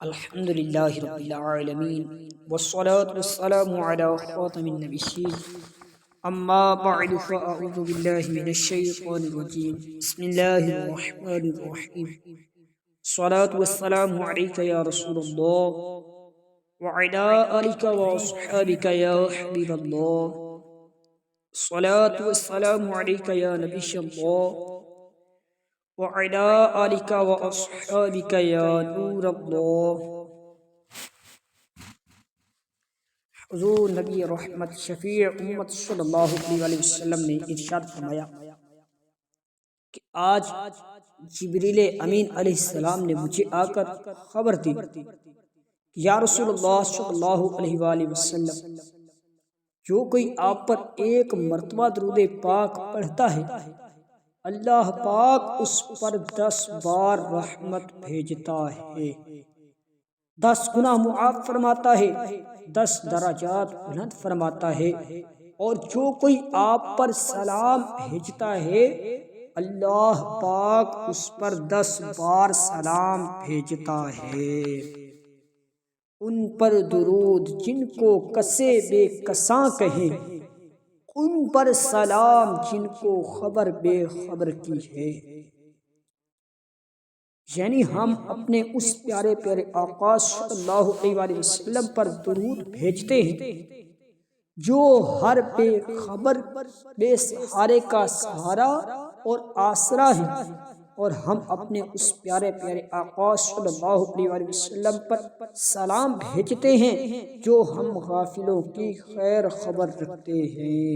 الحمد لله رب العالمين والصلاة والسلام على خاتم النبيين أما بعد فأعوذ بالله من الشيطان الرجيم بسم الله الرحمن الرحيم الصلاة والسلام عليك يا رسول الله وعلى آلك وأصحابك يا حبيب الله الصلاة والسلام عليك يا نبي الله وعلى آلك وأصحابك يا نور الله۔ حضور نبی رحمت شفیع امت صلی اللہ علیہ وسلم نے ارشاد فرمایا کہ آج جبریل امین علیہ السلام نے مجھے آ کر خبر دی کہ یا رسول اللہ صلی اللہ علیہ وآلہ وسلم، جو کوئی آپ پر ایک مرتبہ درود پاک پڑھتا ہے اللہ پاک اس پر 10 بار رحمت بھیجتا ہے، 10 گناہ معاف فرماتا ہے، 10 درجات بلند فرماتا ہے، اور جو کوئی آپ پر سلام بھیجتا ہے اللہ پاک اس پر 10 بار سلام بھیجتا ہے۔ ان پر درود جن کو کسے بے کساں کہیں، ان پر سلام جن کو خبر بے خبر کی ہے۔ یعنی ہم اپنے اس پیارے پیارے آقا صلی اللہ علیہ وآلہ وسلم پر درود بھیجتے ہیں جو ہر بے خبر بے سہارے کا سہارا اور آسرا ہے، اور ہم اپنے اس پیارے پیارے آقا صلی اللہ علیہ وآلہ وسلم پر سلام بھیجتے ہیں جو ہم غافلوں کی خیر خبر رکھتے ہیں۔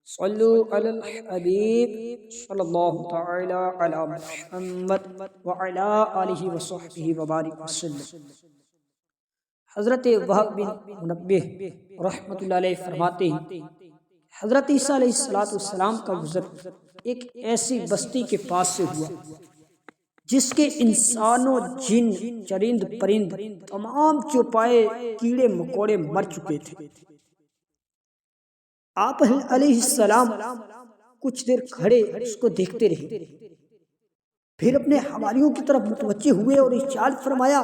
صلو علی الحبیب صلی اللہ تعالی علی محمد وعلی آلہ وصحبہ وبارک وسلم۔ حضرت وہب بن منبہ رحمۃ اللہ علیہ فرماتے ہیں حضرت عیسیٰ علیہ السلام کا گزر ایک ایسی بستی کے پاس سے ہوا جس کے انسانوں، جن، چرند پرند تمام چوپائے کیڑے مکوڑے مر چکے تھے۔ آپ علیہ السلام کچھ دیر کھڑے اس کو دیکھتے رہے، پھر اپنے حواریوں کی طرف متوجہ ہوئے اور ارشاد فرمایا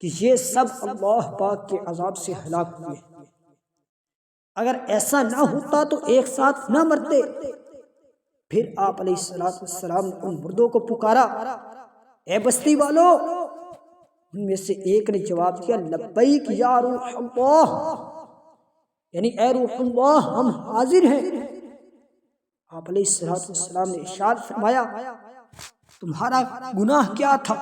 کہ یہ سب اللہ پاک کے عذاب سے ہلاک ہوئے، اگر ایسا نہ ہوتا تو ایک ساتھ نہ مرتے۔ پھر آپ علیہ السلام نے ان مردوں کو پکارا، اے بستی والو! ان میں سے ایک نے جواب دیا، لبیک یا روح اللہ، یعنی اے روح اللہ ہم حاضر ہیں۔ آپ علیہ السلام نے ارشاد فرمایا، تمہارا گناہ کیا تھا؟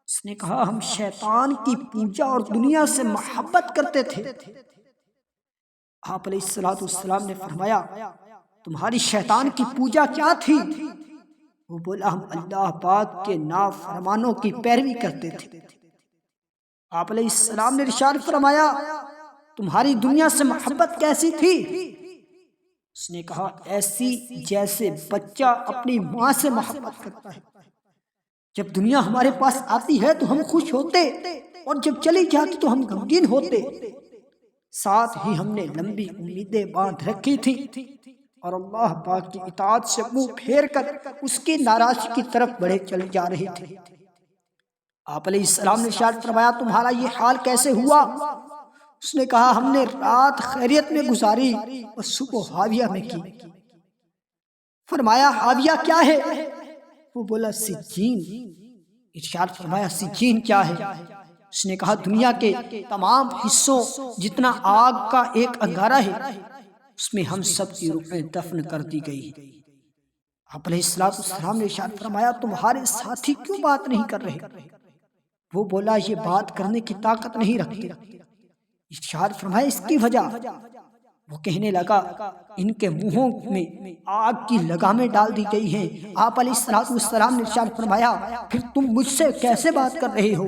اس نے کہا، ہم شیطان کی پوجا اور دنیا سے محبت کرتے تھے۔ آپ علیہ السلام نے فرمایا، تمہاری شیطان کی پوجا کیا تھی؟ وہ بولا، ہم اللہ پاک کے نافرمانوں کی پیروی کرتے تھے۔ آپ علیہ السلام نے ارشاد فرمایا، تمہاری دنیا سے محبت کیسی تھی؟ اس نے کہا، ایسی جیسے بچہ اپنی ماں سے محبت کرتا ہے۔ جب دنیا ہمارے پاس آتی ہے تو ہم خوش ہوتے، اور جب چلی جاتی تو ہم غمگین ہوتے۔ ساتھ ہی ہم نے لمبی امیدیں باندھ رکھی تھی اور اللہ پاک کی اطاعت سے منہ پھیر کر اس کی ناراضگی کی طرف بڑھے چلے جا رہے تھے۔ آپ علیہ السلام نے ارشاد فرمایا، تمہارا یہ حال کیسے ہوا؟ اس نے کہا، ہم نے رات خیریت میں گزاری اور صبح حاویہ میں کی۔ فرمایا، حاویہ کیا ہے؟ وہ بولا، سجین۔ ارشاد فرمایا، سجین کیا ہے؟ اس نے کہا، دنیا کے تمام حصوں جتنا آگ کا ایک انگارہ ہے، اس میں ہم سب کی روحیں دفن کر دی گئی۔ آپ علیہ السلام نے ارشاد فرمایا، تمہارے ساتھی کیوں بات نہیں کر رہے؟ وہ بولا، یہ بات کرنے کی طاقت نہیں رکھتے۔ ارشاد فرمایا، اس کی وجہ؟ وہ کہنے لگا، ان کے منہوں میں آگ کی لگامیں ڈال دی گئی ہیں۔ آپ علیہ السلام نے ارشاد فرمایا، پھر تم مجھ سے کیسے بات کر رہے ہو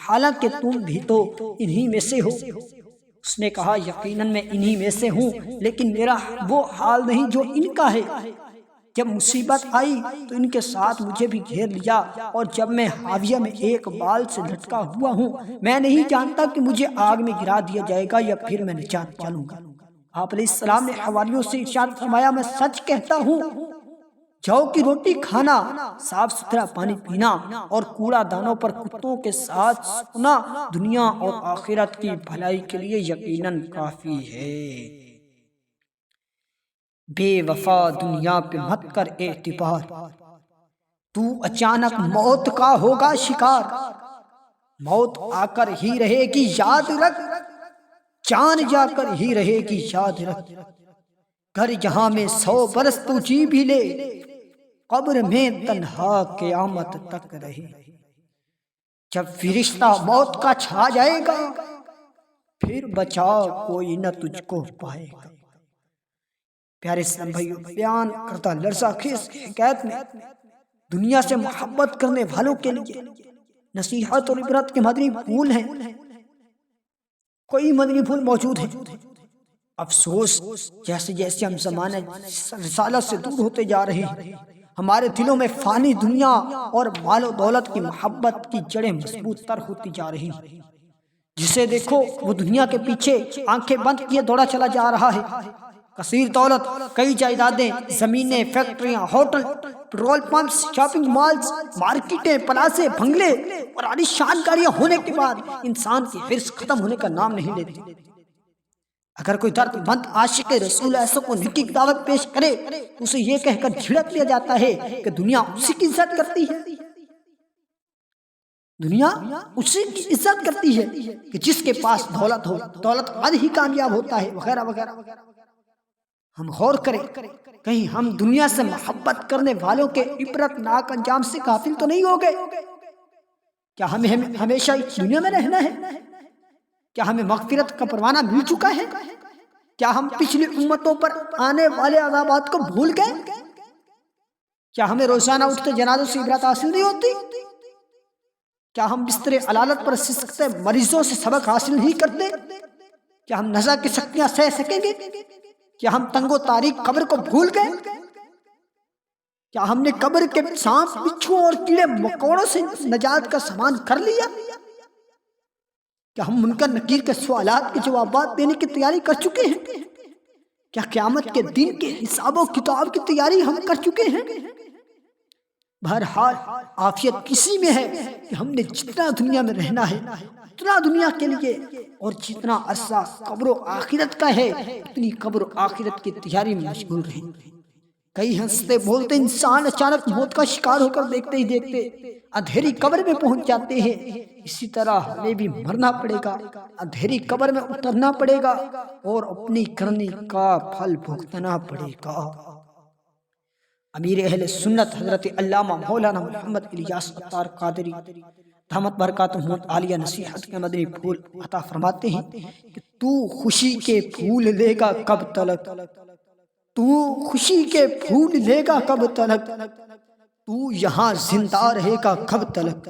حالانکہ تم بھی تو انہی میں سے ہو؟ اس نے کہا، یقیناً میں انہی میں سے ہوں، لیکن میرا وہ حال نہیں جو ان کا ہے۔ جب مصیبت آئی تو ان کے ساتھ مجھے بھی گھیر لیا، اور جب میں حاویہ میں ایک بال سے لٹکا ہوا ہوں، میں نہیں جانتا کہ مجھے آگ میں گرا دیا جائے گا یا پھر میں نجات پالوں گا۔ آپ علیہ السلام نے حواریوں سے ارشاد فرمایا، میں سچ کہتا ہوں جاؤ کی روٹی کھانا، صاف ستھرا پانی پینا اور کوڑا دانوں پر کتوں کے ساتھ سونا دنیا اور آخرت کی بھلائی کے لیے یقیناً کافی ہے۔ بے وفا دنیا پہ مت کر اعتبار، تو اچانک موت کا ہوگا شکار۔ موت آ کر ہی رہے گی یاد رکھ، جان جا کر ہی رہے گی یاد رکھ۔ گھر یہاں میں 100 برس تو جی بھی لے، قبر میں تنہا قیامت تک رہے۔ جب فرشتہ موت کا چھا جائے گا، پھر بچا کوئی نہ تجھ کو پائے گا۔ پیارے اسلام بھائیو، بیان کرتا لرزہ خیز حکایت میں دنیا سے محبت کرنے والوں کے لیے نصیحت اور عبرت کے مدنی پھول ہیں۔ کوئی مدنی پھول موجود ہیں۔ افسوس، جیسے جیسے ہم زمانے رسالت سے دور ہوتے جا رہے ہیں، ہمارے دلوں میں فانی دنیا اور مال و دولت کی محبت کی جڑیں مضبوط تر ہوتی جا رہی ہیں۔ جسے دیکھو وہ دنیا کے پیچھے آنکھیں بند کیے دوڑا چلا جا رہا ہے۔ کثیر دولت، کئی جائیدادیں، زمینیں، فیکٹریاں، hotel, petrol pumps, shopping malls, مارکیٹیں، پلازے، بنگلے اور عالیشان گاڑیاں ہونے کے بعد انسان کی حرص ختم ہونے کا نام نہیں لیتی۔ اگر کوئی درد مند عاشق رسول ایسا کو نیکی کی دعوت پیش کرے تو اسے یہ کہہ کر جھڑک لیا جاتا ہے کہ دنیا اسی کی عزت کرتی ہے، دنیا اسی کی عزت کرتی ہے کہ جس کے پاس دولت ہو، دولت مند ہی کامیاب ہوتا ہے، وغیرہ وغیرہ۔ ہم غور کریں، کہیں ہم دنیا سے محبت کرنے والوں کے عبرت ناک انجام سے غافل تو نہیں ہو گئے؟ کیا ہمیں ہمیشہ اس دنیا میں رہنا ہے؟ کیا ہمیں مغفرت کا پروانہ مل چکا ہے؟ کیا ہم پچھلی امتوں پر آنے والے عذابات کو بھول گئے؟ کیا ہمیں روزانہ اٹھتے جنازوں سے عبرت حاصل نہیں ہوتی؟ کیا ہم بستر علالت پر سسکتے مریضوں سے سبق حاصل نہیں کرتے؟ کیا ہم نزا کی شکتیاں سہ سکیں گے؟ کیا ہم تنگ و تاریک قبر کو بھول گئے؟ کیا ہم نے قبر کے سانپ، بچھو اور کیڑے مکوڑوں سے نجات کا سامان کر لیا؟ کیا ہم منکر نکیر کے سوالات کے جوابات دینے کی تیاری کر چکے ہیں؟ کیا قیامت کے دن کے حساب و کتاب کی تیاری ہم کر چکے ہیں؟ بہرحال عافیت کسی میں ہے کہ ہم نے جتنا دنیا میں رہنا ہے اتنا دنیا کے لیے، اور جتنا عرصہ قبر و آخرت کا ہے اتنی قبر و آخرت کی تیاری میں مشغول رہیں۔ کئی ہنستے بولتے انسان اچانک موت کا شکار ہو کر دیکھتے ہی دیکھتے اندھیری قبر میں پہنچ جاتے ہیں۔ اسی طرح ہمیں بھی مرنا پڑے گا، اندھیری قبر میں اترنا پڑے گا اور اپنی کرنی کا پھل بھگتنا پڑے گا۔ امیر اہل سنت حضرت علامہ مولانا محمد الیاس عطار قادری دامت برکاتہم عالیہ نصیحت کے مدنی پھول عطا فرماتے ہیں کہ تو خوشی کے پھول لے گا کب تلک، تو خوشی کے پھول لے گا کب تلک، تو یہاں زندہ رہے گا کب تلک۔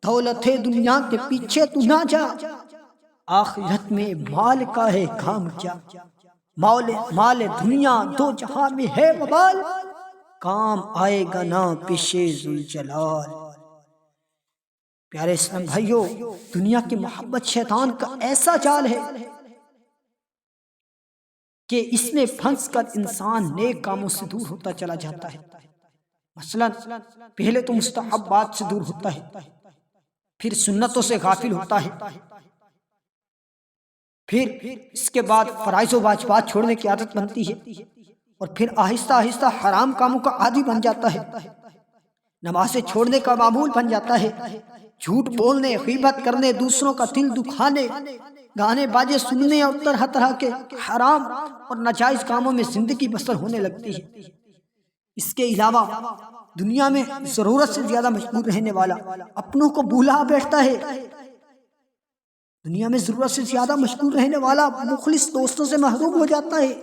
دولت دنیا کے پیچھے تو نہ جا، آخرت میں مال کا ہے کام کیا۔ مال دنیا دو جہاں میں ہے وبال، کام آئے گا نہ پیشے ذوالجلال۔ پیارے اسلام بھائیو، دنیا کی محبت شیطان کا ایسا جال ہے کہ اس میں پھنس کر انسان نیک کاموں سے دور ہوتا چلا جاتا ہے۔ مثلا پہلے تو مستحبات سے دور ہوتا ہے، پھر سنتوں سے غافل ہوتا ہے، پھر اس کے بعد فرائض و واجبات چھوڑنے کی عادت بنتی ہے، اور پھر آہستہ آہستہ حرام کاموں کا عادی بن جاتا ہے، نمازیں چھوڑنے کا معمول بن جاتا ہے، جھوٹ بولنے، غیبت کرنے، دوسروں کا دل دکھانے، گانے باجے سننے اور طرح طرح کے حرام اور ناجائز کاموں میں زندگی بسر ہونے لگتی ہے۔ اس کے علاوہ دنیا میں ضرورت سے زیادہ مشغول رہنے والا اپنوں کو بھولا بیٹھتا ہے، دنیا میں ضرورت سے زیادہ مشغول رہنے والا مخلص دوستوں سے محروم ہو جاتا ہے،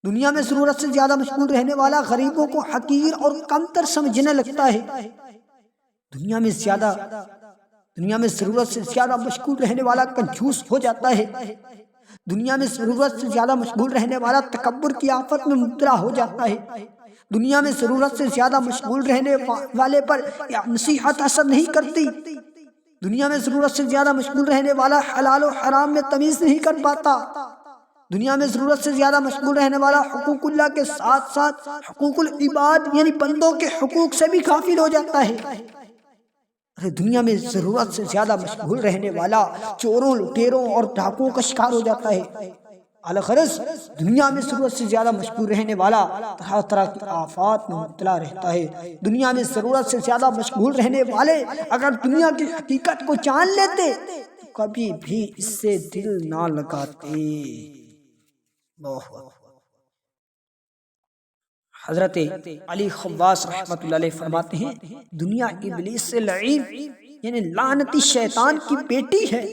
دنیا میں ضرورت سے زیادہ مشغول رہنے والا غریبوں کو حقیر اور کمتر سمجھنے لگتا ہے، دنیا میں ضرورت سے زیادہ مشغول رہنے والا کنجوس ہو جاتا ہے، دنیا میں ضرورت سے زیادہ مشغول رہنے والا تکبر کی آفت میں مبتلا ہو جاتا ہے، دنیا میں ضرورت سے زیادہ مشغول رہنے والے پر نصیحت اثر نہیں کرتی، دنیا میں ضرورت سے زیادہ مشغول رہنے والا حلال و حرام میں تمیز نہیں کر پاتا، دنیا میں ضرورت سے زیادہ مشغول رہنے والا حقوق اللہ کے ساتھ ساتھ حقوق العباد یعنی بندوں کے حقوق سے بھی غافل ہو جاتا ہے۔ دنیا میں ضرورت سے زیادہ مشغول رہنے والا چوروں، لٹیروں اور ڈاکوؤں کا شکار ہو جاتا ہے۔ الغرض دنیا میں ضرورت سے زیادہ مشغول رہنے والا طرح طرح کی آفات میں مبتلا رہتا ہے۔ دنیا میں ضرورت سے زیادہ مشغول رہنے والے اگر دنیا کی حقیقت کو جان لیتے تو کبھی بھی اس سے دل نہ لگاتے۔ حضرت علی خواص رحمۃ اللہ علیہ فرماتے ہیں دنیا ابلیس سے لعین یعنی لعنتی شیطان کی بیٹی ہے،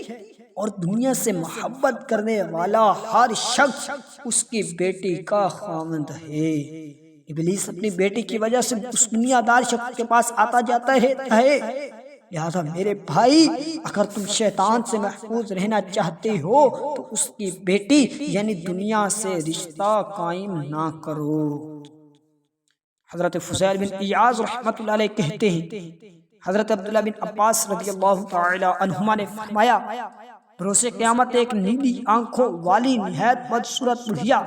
اور دنیا سے محبت کرنے والا ہر شخص اس کی بیٹی کا خاوند ہے۔ ابلیس اپنی بیٹی کی وجہ سے اس دنیا دار شخص کے پاس آتا جاتا ہے۔ لہذا میرے بھائی اگر تم شیطان سے محفوظ رہنا چاہتے ہو تو اس کی بیٹی یعنی دنیا سے رشتہ قائم نہ کرو۔ حضرت فضیل بن ایاز رحمۃ اللہ علیہ کہتے ہیں حضرت عبداللہ بن عباس رضی اللہ تعالی عنہما نے فرمایا بروز قیامت ایک نیلی آنکھوں والی نہایت بدصورت بڑھیا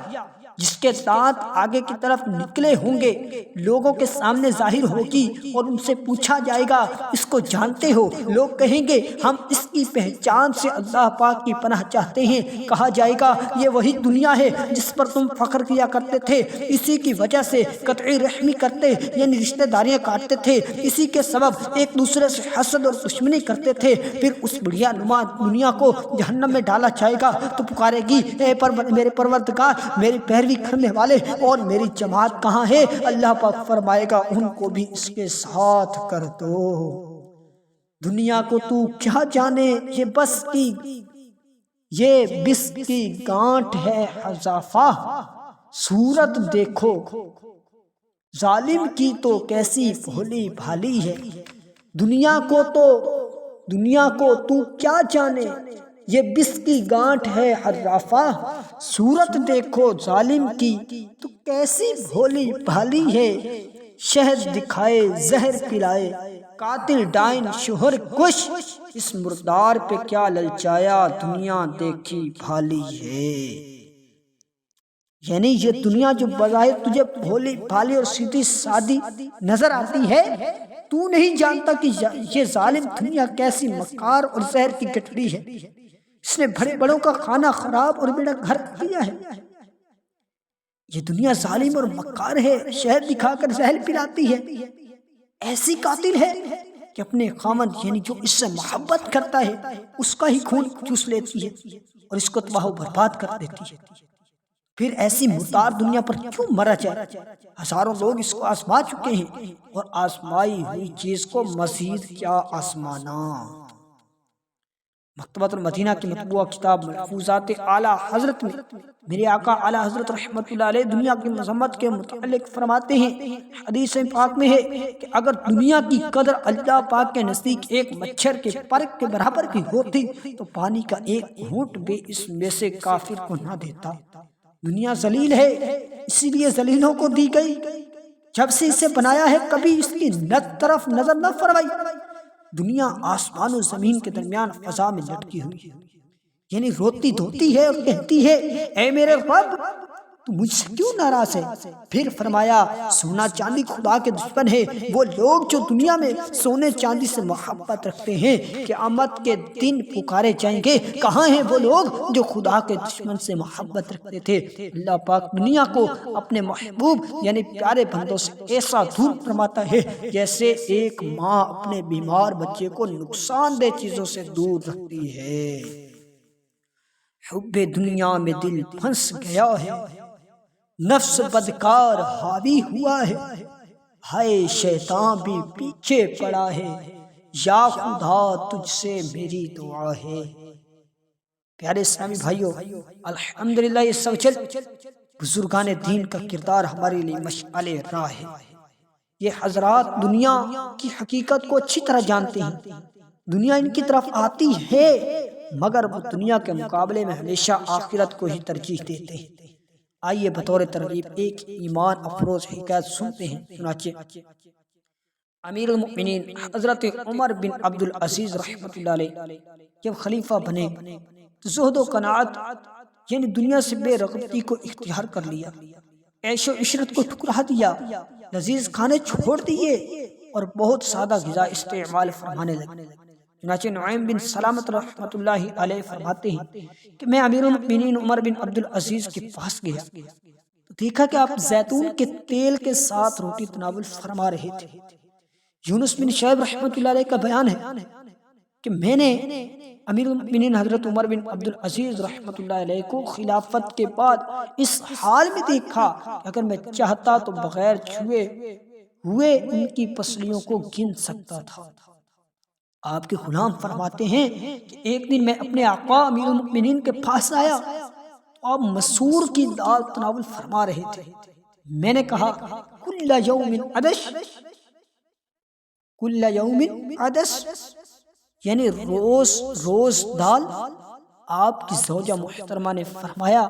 جس کے دانت آگے کی طرف نکلے ہوں گے لوگوں کے سامنے ظاہر ہوگی، اور ان سے پوچھا جائے گا اس کو جانتے ہو؟ لوگ کہیں گے ہم اس کی پہچان سے اللہ پاک کی پناہ چاہتے ہیں۔ کہا جائے گا یہ وہی دنیا ہے جس پر تم فخر کیا کرتے تھے، اسی کی وجہ سے قطعی رحمی کرتے یعنی رشتہ داریاں کاٹتے تھے، اسی کے سبب ایک دوسرے سے حسد اور دشمنی کرتے تھے۔ پھر اس بڑھیا نما دنیا کو جہنم میں ڈالا جائے گا تو پکارے گی اے میرے پروردگار، میری پیروی کرنے والے اور میری جماعت کہاں ہے؟ اللہ پاک فرمائے گا ان کو بھی اس کے ساتھ کر دو۔ دنیا کو تو کیا جانے، یہ بس کی گانٹ ہے حذافہ، صورت دیکھو ظالم کی تو کیسی بھولی بھالی ہے۔ دنیا کو تو کیا جانے، یہ بس کی گانٹ ہے حرافہ، صورت دیکھو ظالم کی تو کیسی بھولی بھالی ہے۔ شہد دکھائے زہر پلائے قاتل ڈائن شوہر کش، اس مردار پہ کیا للچایا دنیا دیکھی بھالی ہے۔ یعنی یہ دنیا جو بظاہر تجھے بھولی بھالی اور سیدھی سادی نظر آتی ہے، تو نہیں جانتا کہ یہ ظالم دنیا کیسی مکار اور زہر کی گٹھڑی ہے۔ اس نے بڑے بڑوں کا کھانا خراب اور بیڑا گھر کیا ہے۔ یہ دنیا ظالم اور مکار ہے، شہد دکھا کر زہر پلاتی ہے، ایسی قاتل ہے کہ اپنے خامد یعنی جو اس سے محبت کرتا ہے اس کا ہی خون چوس لیتی ہے اور اس کو تباہ و برباد کر دیتی ہے۔ پھر ایسی مردار دنیا پر کیوں مرا جائے؟ ہزاروں لوگ اس کو آزما چکے ہیں، اور آزمائی ہوئی چیز کو مزید کیا آزمانا۔ مکتبۃ المدینہ کی مطبوعہ کتاب ملفوظات اعلیٰ حضرت میں میرے آقا اعلیٰ حضرت رحمت اللہ علیہ دنیا کی مذمت کے متعلق فرماتے ہیں، حدیث پاک میں ہے کہ اگر دنیا کی قدر اللہ پاک کے نزدیک ایک مچھر کے پر کے برابر بھی ہوتی تو پانی کا ایک گھونٹ بھی اس میں سے کافر کو نہ دیتا۔ دنیا ذلیل ہے، اسی لیے ذلیلوں کو دی گئی، جب سے اسے بنایا ہے کبھی اس کی طرف نظر نہ فرمائی۔ دنیا آسمان و زمین کے درمیان فضا میں لٹکی ہوئی ہے، یعنی روتی دھوتی ہے اور کہتی ہے اے میرے رب تو مجھ سے کیوں ناراض ہے؟ پھر فرمایا سونا چاندی خدا کے دشمن ہے، وہ لوگ جو دنیا میں سونے چاندی سے محبت رکھتے ہیں قیامت کے دن پکارے جائیں گے کہاں ہیں وہ لوگ جو خدا کے دشمن سے محبت رکھتے تھے۔ اللہ پاک دنیا کو اپنے محبوب یعنی پیارے بندوں سے ایسا دور فرماتا ہے جیسے ایک ماں اپنے بیمار بچے کو نقصان دہ چیزوں سے دور رکھتی ہے۔ حب دنیا میں دل پھنس گیا ہے، نفس بدکار حاوی ہوا ہے، ہائے شیطان بھی پیچھے پڑا ہے، یا خدا تجھ سے میری دعا ہے۔ پیارے اسلامی بھائیو، الحمدللہ یہ سب بزرگان دین کا کردار ہمارے لیے مشعل راہ ہے۔ یہ حضرات دنیا کی حقیقت کو اچھی طرح جانتے ہیں، دنیا ان کی طرف آتی ہے مگر وہ دنیا کے مقابلے میں ہمیشہ آخرت کو ہی ترجیح دیتے ہیں۔ آئیے بطور ترغیب ایک ایمان افروز حکایت سنتے ہیں۔ چنانچہ امیر المؤمنین حضرت عمر بن عبدالعزیز رحمۃ اللہ علیہ جب خلیفہ بنے تو زہد و قناعت یعنی دنیا سے بے رغبتی کو اختیار کر لیا، عیش و عشرت کو ٹھکرا دیا، لذیذ کھانے چھوڑ دیے اور بہت سادہ غذا استعمال فرمانے لگے۔ چنانچہ نعیم بن سلامت رحمۃ اللہ علیہ فرماتے ہیں کہ میں امیر المؤمنین عمر بن عبدالعزیز کے پاس گیا تو دیکھا کہ آپ زیتون کے تیل کے ساتھ روٹی تناول فرما رہے تھے۔ یونس بن شعیب رحمۃ اللہ علیہ کا بیان ہے کہ میں نے امیر المؤمنین حضرت عمر بن عبدالعزیز رحمۃ اللہ علیہ کو خلافت کے بعد اس حال میں دیکھا کہ اگر میں چاہتا تو بغیر چھوئے ہوئے ان کی پسلیوں کو گن سکتا تھا۔ آپ کے غلام فرماتے ہیں کہ ایک دن میں اپنے آقا امیر المؤمنین کے پاس آیا تو آپ مسور کی دال تناول فرما رہے تھے۔ میں نے کہا کل یوم عدش، کل یوم عدس یعنی روز دال۔ آپ کی زوجہ محترمہ نے فرمایا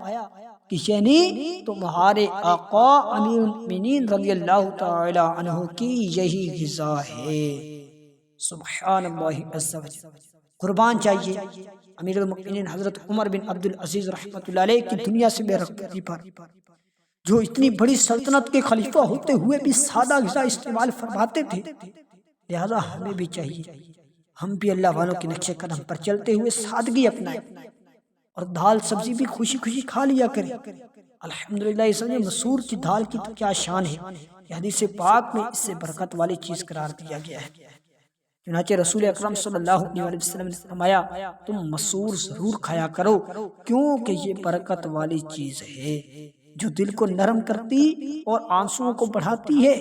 کہ یعنی تمہارے آقا امیر المؤمنین رضی اللہ تعالی عنہ کی یہی غذا ہے۔ سبحان اللہ عز وجل، قربان چاہیے امیر المؤمنین حضرت عمر بن عبدالعزیز رحمۃ اللہ علیہ کی دنیا سے بے رغبتی پر، جو اتنی بڑی سلطنت کے خلیفہ ہوتے ہوئے بھی سادہ غذا استعمال فرماتے تھے۔ لہذا ہمیں بھی چاہیے ہم بھی اللہ والوں کے نقش قدم پر چلتے ہوئے سادگی اپنائیں اور دال سبزی بھی خوشی خوشی کھا لیا کریں۔ الحمدللہ اس میں مسور کی دال کی تو کیا شان ہے، یہ حدیث پاک میں اس سے برکت والی چیز قرار دیا گیا ہے۔ چنانچہ رسول اکرم صلی اللہ علیہ وسلم نے فرمایا تم مسور ضرور کھایا کرو کیونکہ یہ برکت والی چیز ہے جو دل کو نرم کرتی اور آنسوؤں کو بڑھاتی ہے۔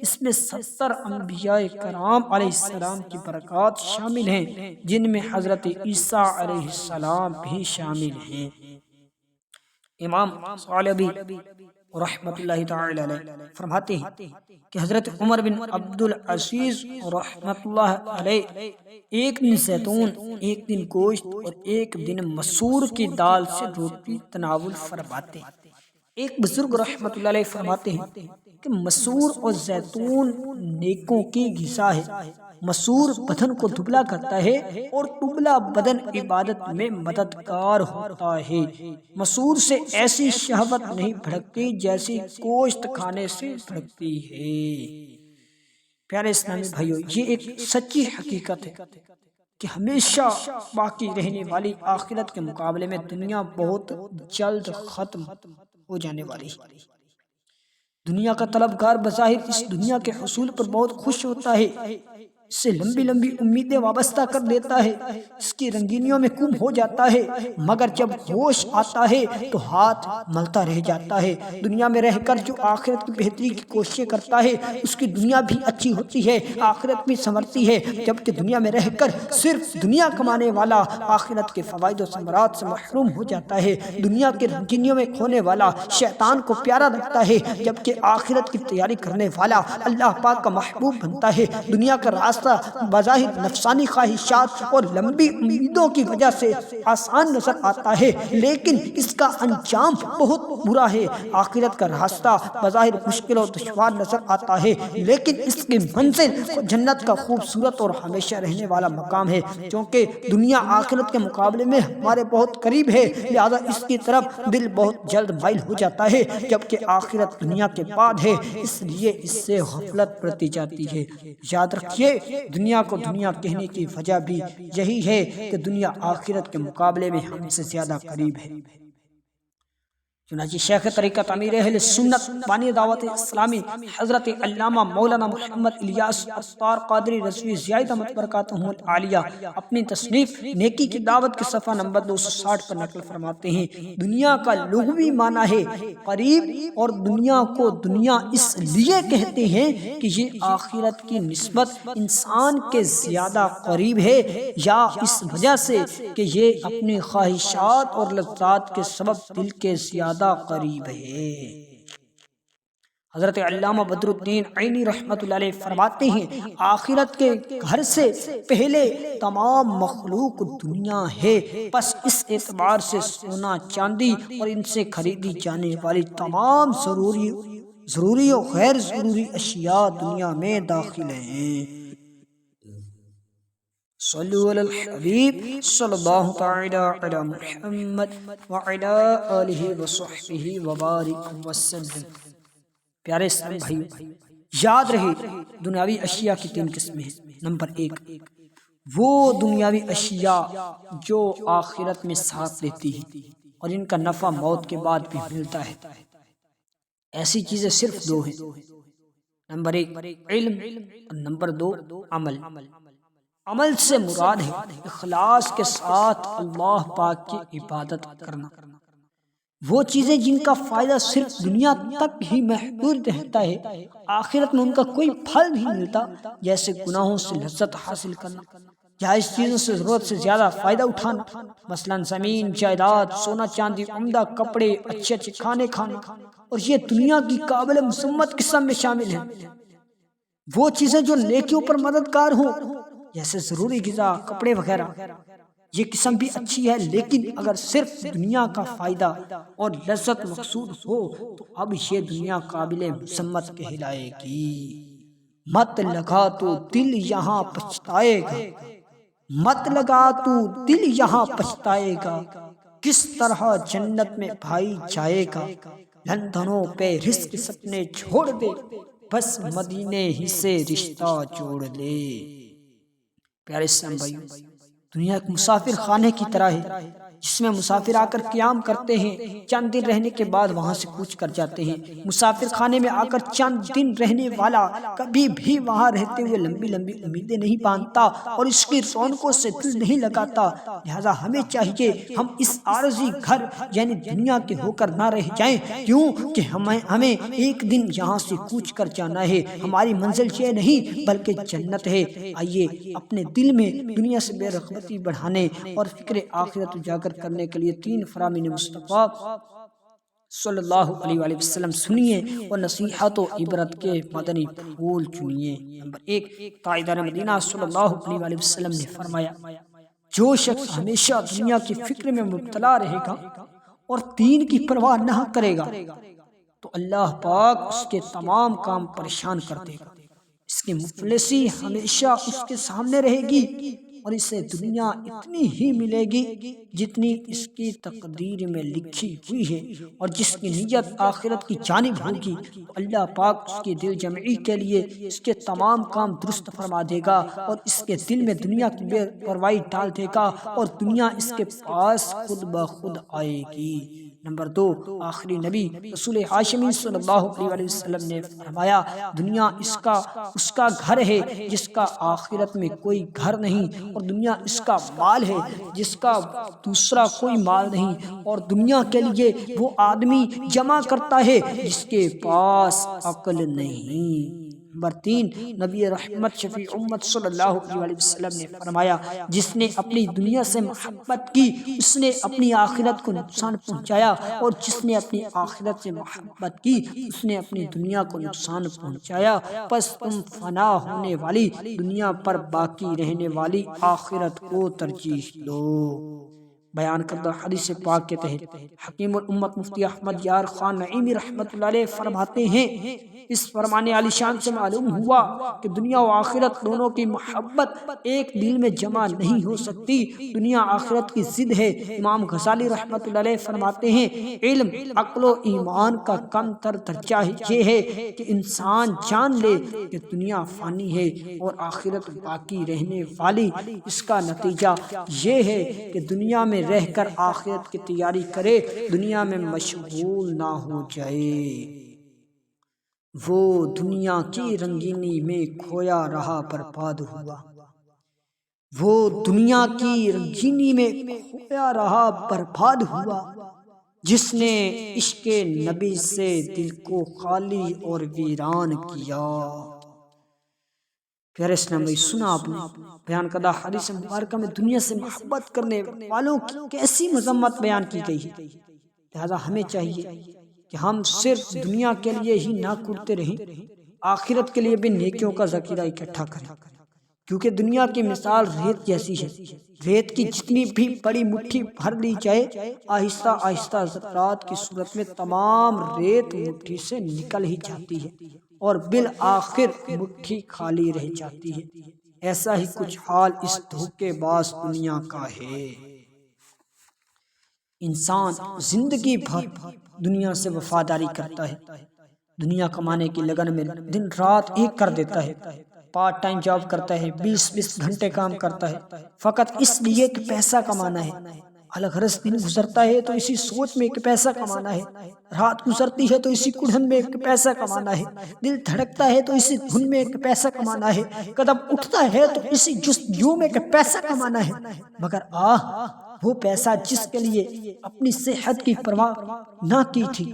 اس میں 70 انبیاء کرام علیہ السلام کی برکات شامل ہیں جن میں حضرت عیسیٰ علیہ السلام بھی شامل ہیں۔ امام ثعلبی رحمۃ اللہ تعالی علیہ فرماتے ہیں کہ حضرت عمر بن عبدالعزیز رحمۃ اللہ علیہ ایک دن زیتون، ایک دن گوشت اور ایک دن مسور کی دال سے روٹی تناول فرماتے ہیں۔ ایک بزرگ رحمۃ اللہ علیہ فرماتے ہیں کہ مسور اور زیتون نیکوں کی غذا ہے۔ مسور بدن کو دبلا کرتا ہے اور دبلا بدن عبادت میں مددگار ہوتا ہے۔ مسور سے ایسی شہوت نہیں بھڑکتی جیسی گوشت کھانے سے بھڑکتی ہے۔ پیارے اسلامی بھائیو، یہ ایک سچی حقیقت ہے کہ ہمیشہ باقی رہنے والی آخرت کے مقابلے میں دنیا بہت جلد ختم ہو جانے والی ہے۔ دنیا کا طلبگار بظاہر اس دنیا کے حصول پر بہت خوش ہوتا ہے، اس سے لمبی لمبی امیدیں وابستہ کر دیتا ہے، اس کی رنگینیوں میں گم ہو جاتا ہے، مگر جب ہوش آتا ہے تو ہاتھ ملتا رہ جاتا ہے۔ دنیا میں رہ کر جو آخرت کی بہتری کی کوششیں کرتا ہے اس کی دنیا بھی اچھی ہوتی ہے، آخرت بھی سنورتی ہے، جبکہ دنیا میں رہ کر صرف دنیا کمانے والا آخرت کے فوائد و ثمرات سے محروم ہو جاتا ہے۔ دنیا کے رنگینیوں میں کھونے والا شیطان کو پیارا رکھتا ہے، جبکہ آخرت کی تیاری کرنے والا اللہ پاک کا محبوب بنتا ہے۔ دنیا کا راستہ بظاہر نفسانی خواہشات اور لمبی امیدوں کی وجہ سے آسان نظر آتا ہے، لیکن اس کا انجام بہت برا ہے۔ آخرت کا راستہ بظاہر مشکل اور دشوار نظر آتا ہے، لیکن اس کی منزل جنت کا خوبصورت اور ہمیشہ رہنے والا مقام ہے۔ چونکہ دنیا آخرت کے مقابلے میں ہمارے بہت قریب ہے، لہذا اس کی طرف دل بہت جلد مائل ہو جاتا ہے، جبکہ آخرت دنیا کے بعد ہے، اس لیے اس سے غفلت برتی جاتی ہے۔ یاد رکھیے دنیا کو دنیا کہنے کی وجہ بھی یہی ہے کہ دنیا آخرت کے مقابلے میں ہم سے زیادہ قریب ہے۔ چنانچہ شیخ طریقت امیر اہل سنت بانی دعوت اسلامی حضرت علامہ مولانا محمد الیاس عطار قادری رضوی زیادہ احمد برکاتہ العالیہ اپنی تصنیف نیکی کی دعوت کے صفحہ نمبر 260 پر نقل فرماتے ہیں، دنیا کا لغوی معنی ہے قریب، اور دنیا کو دنیا اس لیے کہتے ہیں کہ یہ آخرت کی نسبت انسان کے زیادہ قریب ہے، یا اس وجہ سے کہ یہ اپنی خواہشات اور لذات کے سبب دل کے زیادہ قریب ہے۔ حضرت علامہ بدر الدین عینی رحمۃ اللہ علیہ فرماتے ہیں آخرت کے گھر سے پہلے تمام مخلوق دنیا ہے، پس اس اعتبار سے سونا چاندی اور ان سے خریدی جانے والی تمام ضروری و غیر ضروری اشیاء دنیا میں داخل ہیں۔ صلو علی الحبیب صلی اللہ تعالی علی محمد وعلی آلہ وصحبہ وبارک وسلم۔ پیارے اسلام بھائیو، یاد رہے دنیاوی اشیاء کی 3 قسمیں ہیں۔ نمبر 1، وہ دنیاوی اشیاء جو آخرت میں ساتھ دیتی ہیں اور ان کا نفع موت کے بعد بھی ملتا ہے۔ ایسی چیزیں صرف 2 ہیں، نمبر 1 علم اور نمبر 2 عمل۔ عمل سے مراد ہے اخلاص کے ساتھ اللہ پاک کی عبادت کرنا۔ وہ چیزیں جن کا فائدہ صرف دنیا تک ہی محدود رہتا ہے، آخرت میں ان کا کوئی پھل نہیں ملتا، جیسے گناہوں سے لذت حاصل کرنا، جائز چیزوں سے ضرورت سے زیادہ فائدہ اٹھانا، مثلا زمین جائیداد، سونا چاندی، عمدہ کپڑے، اچھے اچھے کھانے کھانا، اور یہ دنیا کی قابل مسمت قسم میں شامل ہیں۔ وہ چیزیں جو نیکیوں پر مددگار ہوں، جیسے ضروری غذا، کپڑے وغیرہ، یہ قسم بھی اچھی ہے، لیکن اگر صرف دنیا کا فائدہ اور لذت مقصود ہو تو اب یہ دنیا قابل مسمت کہلائے گی۔ مت لگا تو دل یہاں پچھتائے گا، مت لگا تو دل یہاں پچھتائے گا، کس طرح جنت میں بھائی جائے گا، لندنوں پہ رزق سپنے چھوڑ دے، بس مدینے ہی سے رشتہ جوڑ لے۔ پیارے اسلام بھائیو، دنیا ایک مسافر خانے کی طرح ہے، جس میں مسافر آ کر قیام کرتے ہیں، چند دن رہنے کے بعد وہاں سے کوچ کر جاتے ہیں۔ مسافر خانے میں آ کر چند دن رہنے والا کبھی بھی وہاں رہتے ہوئے لمبی لمبی امیدیں نہیں باندھتا اور اس کی رونقوں سے دل نہیں لگاتا۔ لہذا ہمیں چاہیے ہم اس عارضی گھر یعنی دنیا کے ہو کر نہ رہ جائیں، کیوں کہ ہمیں ایک دن یہاں سے کوچ کر جانا ہے۔ ہماری منزل یہ نہیں بلکہ جنت ہے۔ آئیے اپنے دل میں دنیا سے بے رغبتی بڑھانے اور فکر آخرت اجاگر کرنے کے لیے 3 فرامین مصطفیٰ صلی اللہ علیہ وآلہ وسلم سنیے اور نصیحت و عبرت کے مدنی پھول چنیے۔ نمبر 1، تاجدار مدینہ صلی اللہ علیہ وآلہ وسلم نے فرمایا، جو شخص ہمیشہ دنیا کی فکر میں مبتلا رہے گا اور دین کی پرواہ نہ کرے گا تو اللہ پاک اس کے تمام کام پریشان کر دے گا۔ اس کی مفلسی ہمیشہ اس کے سامنے رہے گی اور اسے دنیا اتنی ہی ملے گی جتنی اس کی تقدیر میں لکھی ہوئی ہے، اور جس کی نیت آخرت کی جانب ہوگی تو اللہ پاک اس کی دل جمعی کے لیے اس کے تمام کام درست فرما دے گا اور اس کے دل میں دنیا کی بے پرواہی ڈال دے گا اور دنیا اس کے پاس خود بخود آئے گی۔ نمبر 2، آخری نبی رسول ہاشمی صلی اللہ علیہ وسلم نے فرمایا، دنیا اس کا گھر ہے جس کا آخرت میں کوئی گھر نہیں، اور دنیا اس کا مال ہے جس کا دوسرا کوئی مال نہیں، اور دنیا کے لیے وہ آدمی جمع کرتا ہے جس کے پاس عقل نہیں۔ نمبر 3، نبی رحمت شفیع امت صلی اللہ علیہ وسلم نے فرمایا، جس نے اپنی دنیا سے محبت کی اس نے اپنی آخرت کو نقصان پہنچایا، اور جس نے اپنی آخرت سے محبت کی اس نے اپنی دنیا کو نقصان پہنچایا۔ پس تم فنا ہونے والی دنیا پر باقی رہنے والی آخرت کو ترجیح دو۔ بیان کردہ حدیث پاک کے تحت حکیم الامت مفتی احمد یار خان نعیمی رحمت اللہ علیہ فرماتے ہیں، اس فرمانے علی شان سے معلوم ہوا کہ دنیا و آخرت دونوں کی محبت ایک دل میں جمع نہیں ہو سکتی، دنیا آخرت کی ضد ہے۔ امام غزالی رحمت اللہ علیہ فرماتے ہیں، علم، عقل و ایمان کا کم تر درجہ یہ ہے کہ انسان جان لے کہ دنیا فانی ہے اور آخرت باقی رہنے والی۔ اس کا نتیجہ یہ ہے کہ دنیا میں رہ کر آخرت کی تیاری کرے، دنیا میں مشغول نہ ہو جائے۔ وہ دنیا کی رنگینی میں کھویا رہا برباد ہوا، وہ دنیا کی رنگینی میں کھویا رہا برباد ہوا، جس نے عشق نبی سے دل کو خالی اور ویران کیا۔ پیارے اسلام بھائی، سنا آپ نے بیان کردہ حدیث مبارکہ میں دنیا سے محبت کرنے والوں کی کیسی مذمت بیان کی گئی ہے۔ لہذا ہمیں چاہیے کہ ہم صرف دنیا کے لیے ہی نہ کرتے رہیں، آخرت کے لیے بھی نیکیوں کا ذخیرہ اکٹھا کریں، کیونکہ دنیا کی مثال ریت جیسی ہے۔ ریت کی جتنی بھی بڑی مٹھی بھر لی جائے، آہستہ آہستہ ذرات کی صورت میں تمام ریت مٹھی سے نکل ہی جاتی ہے اور بالآخر مٹھی خالی رہ جاتی ہے۔ ایسا ہی کچھ حال اس دھوکے باز دنیا کا ہے۔ انسان زندگی بھر دنیا سے وفاداری کرتا ہے، دنیا کمانے کی لگن میں دن رات ایک کر دیتا ہے، پارٹ ٹائم جاب کرتا ہے، 20 گھنٹے کام کرتا ہے، فقط اس لیے کہ پیسہ کمانا ہے۔ الغرض دن گزرتا ہے تو اسی سوچ میں کہ پیسہ کمانا ہے، رات گزرتی ہے تو اسی کڑھن میں کہ پیسہ کمانا ہے، دل دھڑکتا ہے تو اسی دھن میں کہ پیسہ کمانا ہے، قدم اٹھتا ہے تو اسی جستجو میں کہ پیسہ کمانا ہے، مگر وہ پیسہ جس کے لیے اپنی صحت کی پرواہ نہ کی تھی،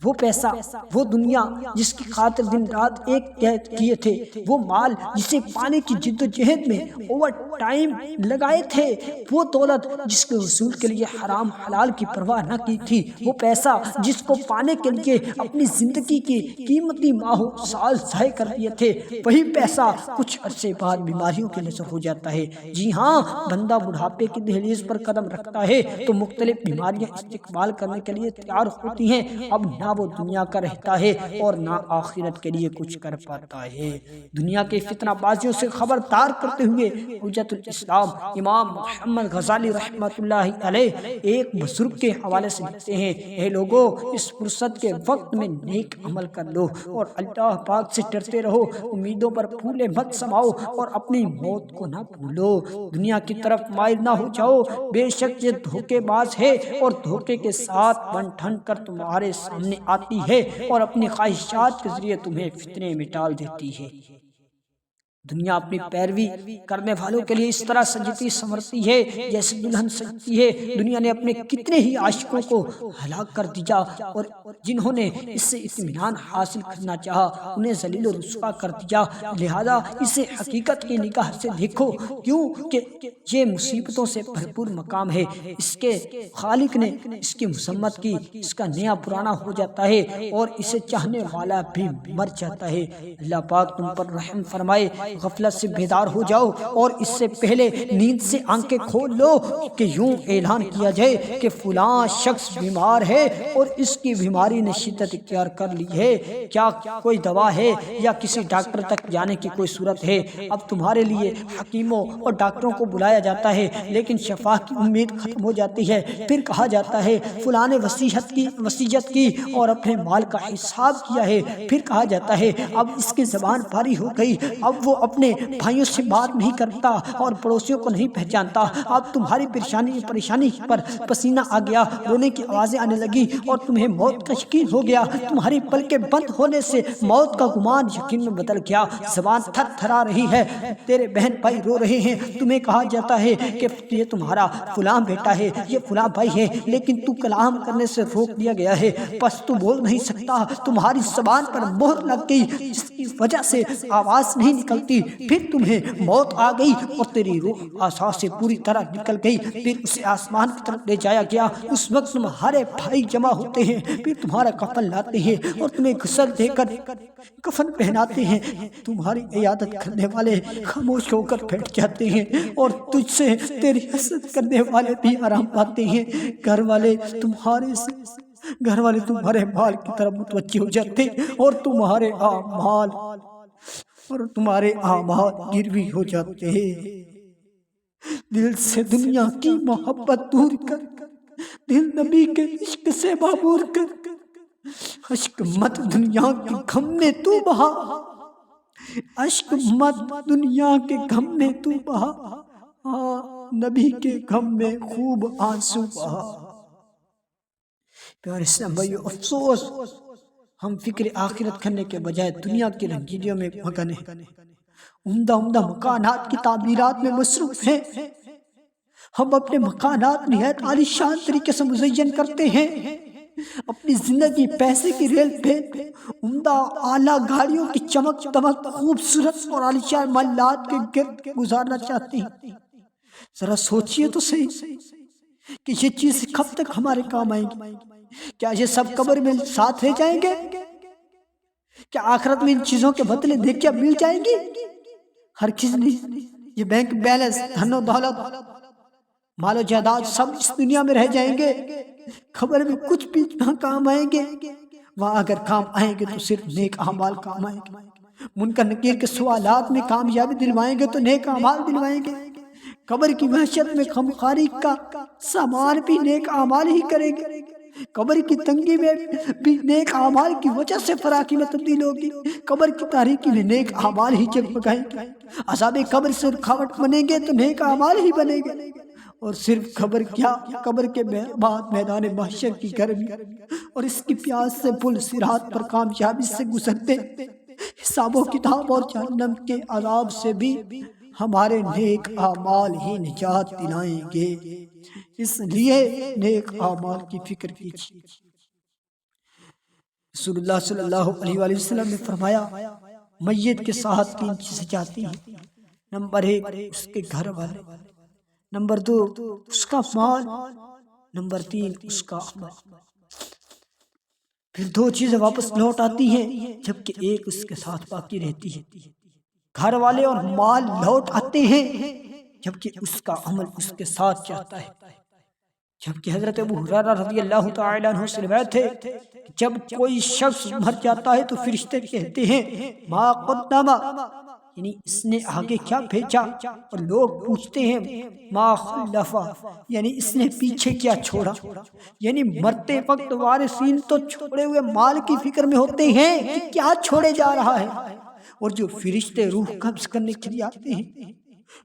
وہ پیسہ، وہ دنیا جس کی خاطر دن رات ایک کیے تھے، وہ مال جسے پانے کی جد و جہد میں اوور ٹائم لگائے تھے، وہ دولت جس کے حصول کے لیے حرام حلال کی پرواہ نہ کی تھی، وہ پیسہ جس کو پانے کے لیے اپنی زندگی کی قیمتی ماہوں سال ضائع کر دیے تھے، وہی پیسہ کچھ عرصے بعد بیماریوں کی نذر ہو جاتا ہے۔ جی ہاں، بندہ بڑھاپے کی دہلیز پر قدم رکھتا ہے تو مختلف بیماریاں استقبال کرنے کے لیے تیار ہوتی ہیں۔ اب نہ وہ دنیا کا رہتا ہے اور نہ آخرت کے لیے کچھ کر پاتا ہے۔ دنیا کے فتنہ بازیوں سے خبردار کرتے ہوئے حجت الاسلام امام محمد غزالی رحمۃ اللہ علیہ ایک بزرگ کے حوالے سے لکھتے ہیں، اے لوگو، اس فرصت کے وقت میں نیک عمل کر لو اور اللہ پاک سے ڈرتے رہو، امیدوں پر پھولے مت سماؤ اور اپنی موت کو نہ بھولو، دنیا کی طرف مائل نہ ہو جاؤ، بے شک یہ دھوکے باز ہے اور دھوکے کے ساتھ بن ٹھن کر تمہارے سامنے آتی ہے اور اپنی خواہشات کے ذریعے تمہیں فتنے میں ڈال دیتی ہے۔ دنیا اپنی پیروی کرنے والوں کے لیے اس طرح سجتی سنورتی ہے جیسے دلہن سجتی ہے۔ دنیا نے اپنے کتنے ہی عاشقوں کو ہلاک کر دیا اور جنہوں نے اس سے اطمینان حاصل کرنا چاہا انہیں ذلیل و رسوا کر دیا۔ لہذا اسے حقیقت کی نگاہ سے دیکھو، کیوں کہ یہ مصیبتوں سے بھرپور مقام ہے۔ اس کے خالق نے اس کی مذمت کی، اس کا نیا پرانا ہو جاتا ہے اور اسے چاہنے والا بھی مر جاتا ہے۔ اللہ پاک تم پر رحم فرمائے، غفلت سے بیدار ہو جاؤ اور اس سے پہلے نیند سے آنکھیں کھول لو کہ یوں اعلان کیا جائے کہ فلاں شخص بیمار ہے اور اس کی بیماری نے شدت اختیار کر لی ہے، کیا کوئی دوا ہے یا کسی ڈاکٹر تک جانے کی کوئی صورت ہے؟ اب تمہارے لیے حکیموں اور ڈاکٹروں کو بلایا جاتا ہے لیکن شفا کی امید ختم ہو جاتی ہے۔ پھر کہا جاتا ہے فلاں نے وصیت کی اور اپنے مال کا حساب کیا ہے۔ پھر کہا جاتا ہے اب اس کی زبان پاری ہو گئی، اب وہ اپنے بھائیوں سے بات نہیں کرتا اور پڑوسیوں کو نہیں پہچانتا۔ اب تمہاری پریشانی پر پسینہ آ گیا، رونے کی آوازیں آنے لگی اور تمہیں موت کا یقین ہو گیا۔ تمہاری پلکیں بند ہونے سے موت کا گمان یقین میں بدل گیا، زبان تھر تھرا رہی ہے، تیرے بہن بھائی رو رہے ہیں۔ تمہیں کہا جاتا ہے کہ یہ تمہارا فلاں بیٹا ہے، یہ فلاں بھائی ہے، لیکن تو کلام کرنے سے روک دیا گیا ہے، بس تو بول نہیں سکتا، تمہاری زبان پر مہر لگ گئی جس کی وجہ سے آواز نہیں نکلتی۔ پھر تمہیں موت آ گئی اور تیری روح اعضاء سے پوری طرح نکل گئی۔ پھر اسے آسمان کی طرف لے جایا گیا، اس وقت تمہارے بھائی جمع ہوتے ہیں، پھر تمہارا کفن لاتے ہیں اور تمہیں غسل دے کر کفن پہناتے ہیں۔ تمہاری عیادت کرنے والے خاموش ہو کر بیٹھ جاتے ہیں اور تجھ سے تیری حسد کرنے والے بھی آرام پاتے ہیں۔ گھر والے تمہارے مال کی طرف متوجہ ہو جاتے اور تمہارے اعمال گروی ہو جاتے ہیں۔ دل سے دنیا کی محبت دور کر، دل نبی کے عشق سے معمور کر، اشک مت دنیا کے غم میں تو بہا، اشک مت دنیا کے غم میں تو بہا، نبی کے غم میں خوب آنسو بہا۔ پیارے اسلام بھائیو، افسوس ہم فکر آخرت کرنے کے بجائے دنیا کی رنگینیوں میں مگن ہیں، عمدہ مکانات کی تعمیرات میں مصروف ہیں۔ ہم اپنے مکانات نہایت عالیشان طریقے سے مزین کرتے ہیں، اپنی زندگی پیسے کی ریل پہ عمدہ اعلیٰ گاڑیوں کی چمک دمک خوبصورت اور عالیشان محلات کے گرد گزارنا چاہتے ہیں۔ ذرا سوچئے تو صحیح کہ یہ چیز کب تک ہمارے کام آئیں گی؟ کیا یہ سب قبر میں ساتھ رہ جائیں گے؟ کیا آخرت میں ان چیزوں کے بدلے نیکیاں مل جائیں گی؟ ہرگز نہیں۔ یہ بینک بیلنس، دھن و دولت، مال و جائیداد سب اس دنیا میں رہ جائیں گے، خبر میں کچھ بھی نہ کام آئیں گے۔ وہاں اگر کام آئیں گے تو صرف نیک اعمال کام آئیں گے۔ منکر نکیر کے سوالات میں کامیابی دلوائیں گے تو نیک اعمال دلوائیں گے، قبر کی وحشت میں غمخواری کا سامان بھی نیک اعمال ہی کریں گے، قبر کی تنگی میں بھی نیک اعمال کی وجہ سے فراخی میں تبدیل ہوگی، قبر کی تاریکی میں نیک اعمال ہی جگمگائیں گے، عذاب قبر سے رکاوٹ بنیں گے تو نیک اعمال ہی بنیں گے، اور صرف قبر کیا، قبر کے بعد میدان محشر کی گرمی اور اس کی پیاس سے پل صراط پر کامیابی سے گزرتے، حساب و کتاب اور جہنم کے عذاب سے بھی ہمارے نیک اعمال ہی نجات دلائیں گے، اس لیے نیک اعمال کی فکر کیجیے۔ رسول اللہ صلی اللہ علیہ وآلہ وسلم نے فرمایا میت کے ساتھ 3 چیزیں جاتی ہیں، نمبر 1 اس کے گھر والے، نمبر 2 اس کا مال، نمبر 3 اس کا عمل۔ پھر 2 چیزیں واپس لوٹ آتی ہیں جبکہ ایک اس کے ساتھ باقی رہتی ہے، گھر والے اور مال لوٹ آتے ہیں جبکہ اس کا عمل اس کے ساتھ جاتا ہے۔ جبکہ حضرت ابو ہریرہ رضی اللہ تعالی عنہ سے روایت ہے جب کوئی شخص مر جاتا ہے تو فرشتے کہتے ہیں ما قدم، یعنی اس نے آگے کیا بھیجا، اور لوگ پوچھتے ہیں ما خلف، یعنی اس نے پیچھے کیا چھوڑا، یعنی مرتے وقت وارثین تو چھوڑے ہوئے مال کی فکر میں ہوتے ہیں کہ کیا چھوڑے جا رہا ہے، اور جو فرشتے روح قبض کرنے کے لیے آتے ہیں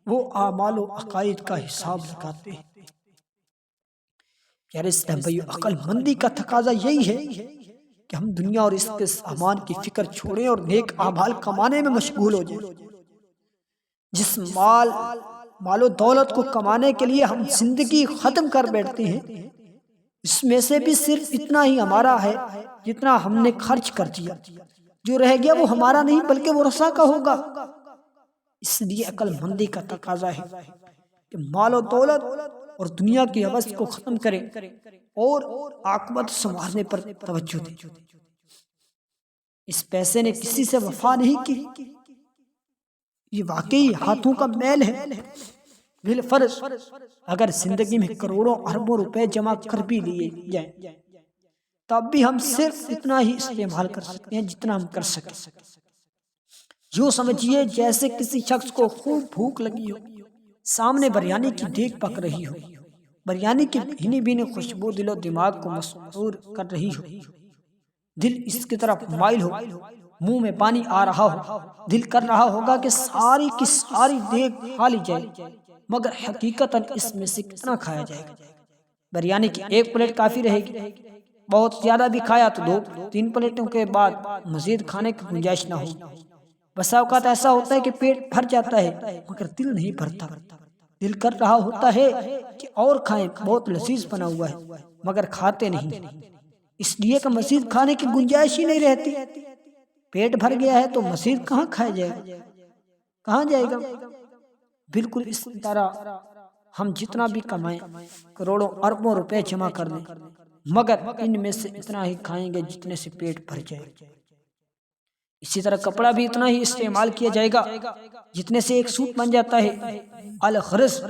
وہ اعمال و عقائد کا حساب لگاتے ہیں۔ یار اس بھائی عقل مندی کا تقاضا یہی ہے کہ ہم دنیا اور اس کے سامان کی فکر چھوڑیں اور نیک اعمال کمانے میں مشغول ہو جائیں۔ جس مال و دولت کو کمانے کے لیے ہم زندگی ختم کر بیٹھتے ہیں، اس میں سے بھی صرف اتنا ہی ہمارا ہے جتنا ہم نے خرچ کر دیا، جو رہ گیا وہ ہمارا نہیں بلکہ ورثہ کا ہوگا۔ اس لیے عقل مندی کا تقاضا ہے کہ مال و دولت اور دنیا کی حوث کو ختم کریں اور عاقبت سنوارنے پر توجہ دیں۔ اس پیسے نے کسی سے وفا نہیں کی، یہ واقعی ہاتھوں کا میل ہے۔ بالفرض اگر زندگی میں کروڑوں اربوں روپے جمع کر بھی لیے جائیں تب بھی ہم صرف اتنا ہی استعمال کر سکتے ہیں جتنا ہم کر سکیں۔ یوں سمجھیے جیسے کسی شخص کو خوب بھوک لگی ہو، سامنے بریانی کی دیگ پک رہی ہو، بریانی کی بھینی بھینی خوشبو دل و دماغ کو مسرور کر رہی ہو، دل اس کی طرف مائل ہو، منہ میں پانی آ رہا ہو، دل کر رہا ہوگا کہ ساری کی ساری دیگ کھا لی جائے، مگر حقیقتاً اس میں سے کتنا کھایا جائے گا؟ بریانی کی 1 پلیٹ کافی رہے گی، بہت زیادہ بھی کھایا تو 2-3 پلیٹوں کے بعد مزید کھانے کی گنجائش نہ ہو۔ بسا اوقات ایسا ہوتا ہے کہ پیٹ بھر جاتا ہے مگر دل نہیں بھرتا، دل کر رہا ہوتا ہے کہ اور کھائیں، بہت لذیذ بنا ہوا ہے، مگر کھاتے نہیں، اس لیے کہ مزید کھانے کی گنجائش ہی نہیں رہتی۔ پیٹ بھر گیا ہے تو مزید کہاں کھایا جائے گا، کہاں جائے گا؟ بالکل اس طرح ہم جتنا بھی کمائیں، کروڑوں اربوں روپے جمع کر لیں، مگر ان میں سے اتنا ہی کھائیں گے جتنے سے پیٹ بھر جائے۔ اسی طرح کپڑا بھی اتنا ہی استعمال کیا جائے گا جتنے سے ایک سوٹ بن جاتا ہے۔ الغرض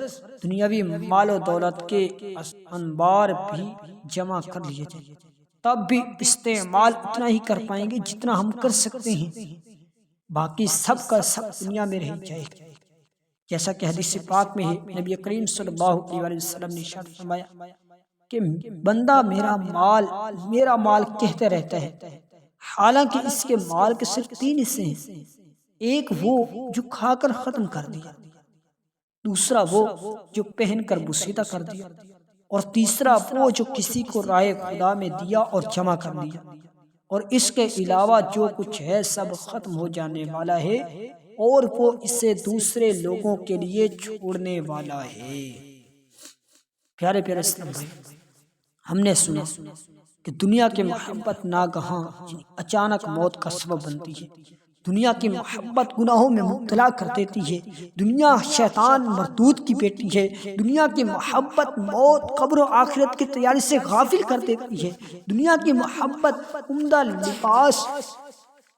دنیاوی مال و دولت کے انبار بھی جمع کر لیے جائیں تب بھی استعمال اتنا ہی کر پائیں گے جتنا ہم کر سکتے ہیں، باقی سب کا سب دنیا میں رہ جائے گا۔ جیسا کہ حدیث پاک میں ہے، نبی کریم صلی اللہ علیہ وسلم نے ارشاد فرمایا کہ بندہ میرا مال کہتے رہتا ہے، حالانکہ اس کے مال کے صرف 3 حصے ہیں، ایک وہ جو کھا کر ختم کر دیا، دوسرا وہ جو پہن کر بوسیدہ کر دیا، اور تیسرا وہ جو کسی کو راہ خدا میں دیا اور جمع کر لیا، اور اس کے علاوہ جو کچھ ہے سب ختم ہو جانے والا ہے اور وہ اسے دوسرے لوگوں کے لیے چھوڑنے والا ہے۔ پیارے پیارے اسلام بھائی، ہم نے سنا کہ دنیا کی محبت ناگہاں اچانک موت کا سبب بنتی ہے، دنیا کی محبت گناہوں میں مبتلا کر دیتی ہے، دنیا شیطان مردود کی بیٹی ہے، دنیا کی محبت موت قبر و آخرت کی تیاری سے غافل کر دیتی ہے، دنیا کی محبت عمدہ لباس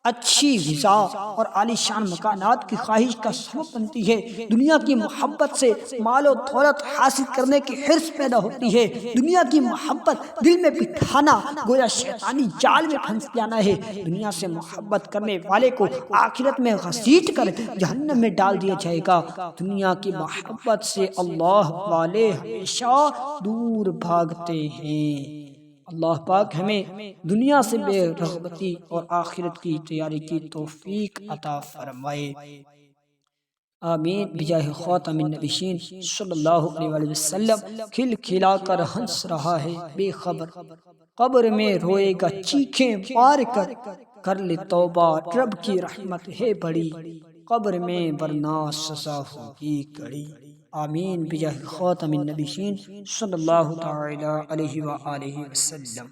اچھی غذا اور عالی شان مکانات کی خواہش کا سبب بنتی ہے۔ دنیا کی محبت سے مال و دولت حاصل کرنے کی حرص پیدا ہوتی ہے۔ دنیا کی محبت دل میں بٹھانا گویا شیطانی جال میں پھنس جانا ہے۔ دنیا سے محبت کرنے والے کو آخرت میں گھسیٹ کر جہنم میں ڈال دیا جائے گا۔ دنیا کی محبت سے اللہ والے ہمیشہ دور بھاگتے ہیں۔ اللہ پاک ہمیں دنیا سے بے رغبتی اور آخرت کی تیاری کی توفیق عطا فرمائے، آمین بجاہ خاتم النبیین صلی اللہ علیہ وآلہ وسلم۔ کھل کھلا کر ہنس رہا ہے بے خبر، قبر میں روئے گا چیخیں مار کر، کر لے توبہ رب کی رحمت ہے بڑی، قبر میں ورنہ سزا ہوگی کڑی، آمین بجاہ خاتم النبیین صلی اللہ تعالی علیہ وآلہ وسلم۔